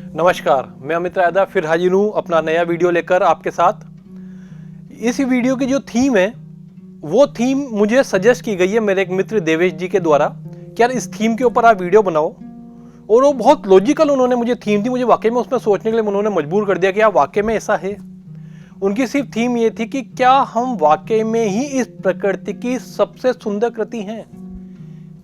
नमस्कार, मैं अमित रायदा फिर हाजिर हूँ अपना नया वीडियो लेकर आपके साथ। इस वीडियो की जो थीम है वो थीम मुझे सजेस्ट की गई है मेरे एक मित्र देवेश जी के द्वारा कि यार इस थीम के ऊपर आप वीडियो बनाओ। और वो बहुत लॉजिकल उन्होंने मुझे थीम दी, मुझे वाकई में उसमें सोचने के लिए उन्होंने मजबूर कर दिया कि यार वाकई में ऐसा है। उनकी सिर्फ थीम ये थी कि क्या हम वाकई में ही इस प्रकृति की सबसे सुंदर कृति हैं?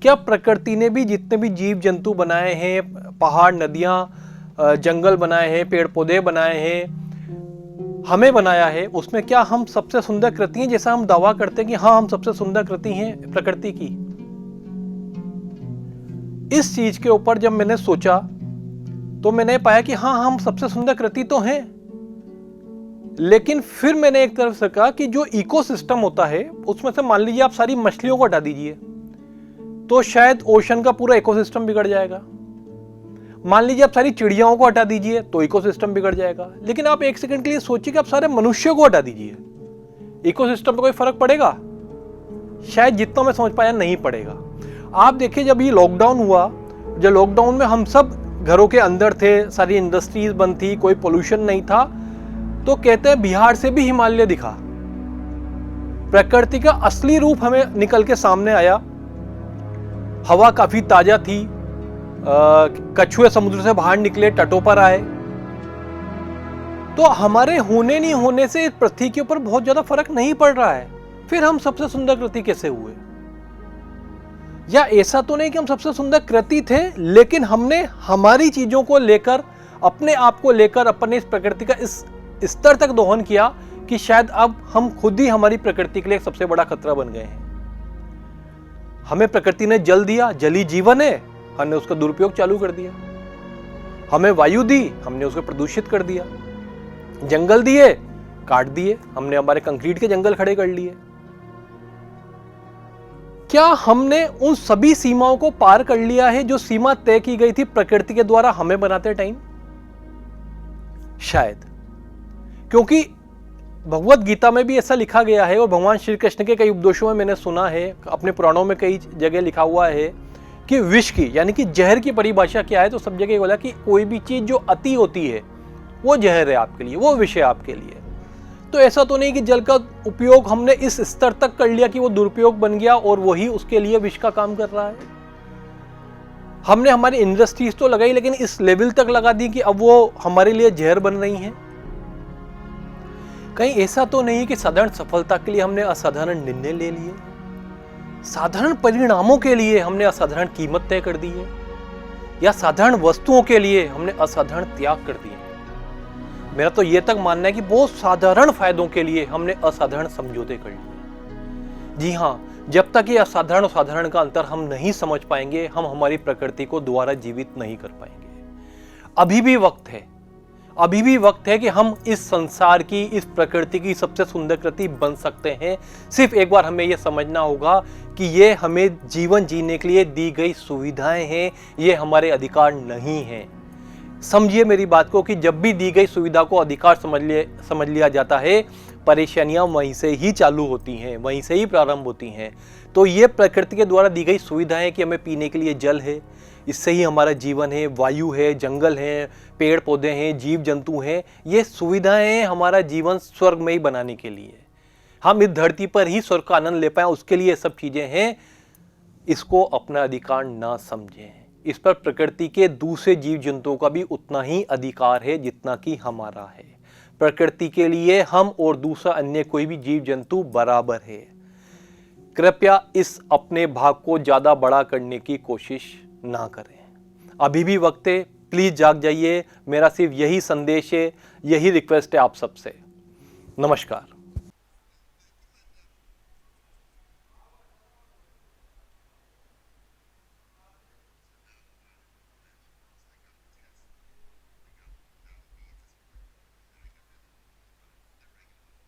क्या प्रकृति ने भी जितने भी जीव जंतु बनाए हैं, पहाड़, नदियाँ, जंगल बनाए हैं, पेड़ पौधे बनाए हैं, हमें बनाया है, उसमें क्या हम सबसे सुंदर कृति हैं जैसा हम दावा करते हैं कि हाँ हम सबसे सुंदर कृति हैं प्रकृति की? इस चीज के ऊपर जब मैंने सोचा तो मैंने पाया कि हाँ हम सबसे सुंदर कृति तो हैं, लेकिन फिर मैंने एक तरफ से कहा कि जो इकोसिस्टम होता है उसमें से मान लीजिए आप सारी मछलियों को हटा दीजिए तो शायद ओशन का पूरा इकोसिस्टम बिगड़ जाएगा। मान लीजिए आप सारी चिड़ियाओं को हटा दीजिए तो इकोसिस्टम बिगड़ जाएगा। लेकिन आप एक सेकंड के लिए सोचिए कि आप सारे मनुष्यों को हटा दीजिए, इकोसिस्टम पे कोई फर्क पड़ेगा? शायद जितना मैं समझ पाया नहीं पड़ेगा। आप देखिए जब ये लॉकडाउन हुआ, जब लॉकडाउन में हम सब घरों के अंदर थे, सारी इंडस्ट्रीज बंद थी, कोई पोल्यूशन नहीं था, तो कहते हैं बिहार से भी हिमालय दिखा। प्रकृति का असली रूप हमें निकल के सामने आया। हवा काफी ताजा थी, कछुए समुद्र से बाहर निकले, तटों पर आए। तो हमारे होने नहीं होने से पृथ्वी के ऊपर बहुत ज्यादा फर्क नहीं पड़ रहा है। फिर हम सबसे सुंदर कृति कैसे हुए? या ऐसा तो नहीं कि हम सबसे सुंदर कृति थे, लेकिन हमने हमारी चीजों को लेकर, अपने आप को लेकर, अपने इस प्रकृति का इस स्तर तक दोहन किया कि शायद अब हम खुद ही हमारी प्रकृति के लिए एक सबसे बड़ा खतरा बन गए हैं। हमें प्रकृति ने जल दिया, जल ही जीवन है, हमने उसका दुरुपयोग चालू कर दिया। हमें वायु दी, हमने उसको प्रदूषित कर दिया। जंगल दिए, काट दिए, हमने हमारे कंक्रीट के जंगल खड़े कर लिए। क्या हमने उन सभी सीमाओं को पार कर लिया है जो सीमा तय की गई थी प्रकृति के द्वारा हमें बनाते टाइम? शायद, क्योंकि भगवत गीता में भी ऐसा लिखा गया है और भगवान श्री कृष्ण के कई उपदेशों में मैंने सुना है, अपने पुराणों में कई जगह लिखा हुआ है कि विष की यानी कि जहर की परिभाषा क्या है। तो सब जगह बोला कि कोई भी चीज जो अति होती है वो जहर है आपके लिए, वो विष है आपके लिए। तो ऐसा तो नहीं कि जल का उपयोग हमने इस स्तर तक कर लिया कि वो दुरुपयोग बन गया और वही उसके लिए विष का काम कर रहा है। हमने हमारी इंडस्ट्रीज तो लगाई, लेकिन इस लेवल तक लगा दी कि अब वो हमारे लिए जहर बन रही है। कहीं ऐसा तो नहीं कि साधारण सफलता के लिए हमने असाधारण निर्णय ले लिए, साधारण परिणामों के लिए हमने असाधारण कीमत तय कर दी है, या साधारण वस्तुओं के लिए हमने असाधारण त्याग कर दिए। मेरा तो यह तक मानना है कि बहुत साधारण फायदों के लिए हमने असाधारण समझौते कर लिए। जी हाँ, जब तक ये असाधारण और साधारण का अंतर हम नहीं समझ पाएंगे, हम हमारी प्रकृति को दोबारा जीवित नहीं कर पाएंगे। अभी भी वक्त है, अभी भी वक्त है कि हम इस संसार की, इस प्रकृति की सबसे सुंदर कृति बन सकते हैं। सिर्फ एक बार हमें यह समझना होगा कि ये हमें जीवन जीने के लिए दी गई सुविधाएं हैं, ये हमारे अधिकार नहीं हैं। समझिए मेरी बात को कि जब भी दी गई सुविधा को अधिकार समझ लिया जाता है, परेशानियां वहीं से ही चालू होती हैं, वहीं से ही प्रारंभ होती हैं। तो ये प्रकृति के द्वारा दी गई सुविधाएं कि हमें पीने के लिए जल है, इससे ही हमारा जीवन है, वायु है, जंगल है, पेड़ पौधे हैं, जीव जंतु हैं, ये सुविधाएं हमारा जीवन स्वर्गमयी बनाने के लिए, हम इस धरती पर ही स्वर्ग का आनंद ले पाए, उसके लिए सब चीजें हैं। इसको अपना अधिकार ना समझें। इस पर प्रकृति के दूसरे जीव जंतुओं का भी उतना ही अधिकार है जितना कि हमारा है। प्रकृति के लिए हम और दूसरा अन्य कोई भी जीव जंतु बराबर है। कृपया इस अपने भाग को ज्यादा बड़ा करने की कोशिश ना करें। अभी भी वक्त है, प्लीज जाग जाइए। मेरा सिर्फ यही संदेश है, यही रिक्वेस्ट है आप सबसे। नमस्कार।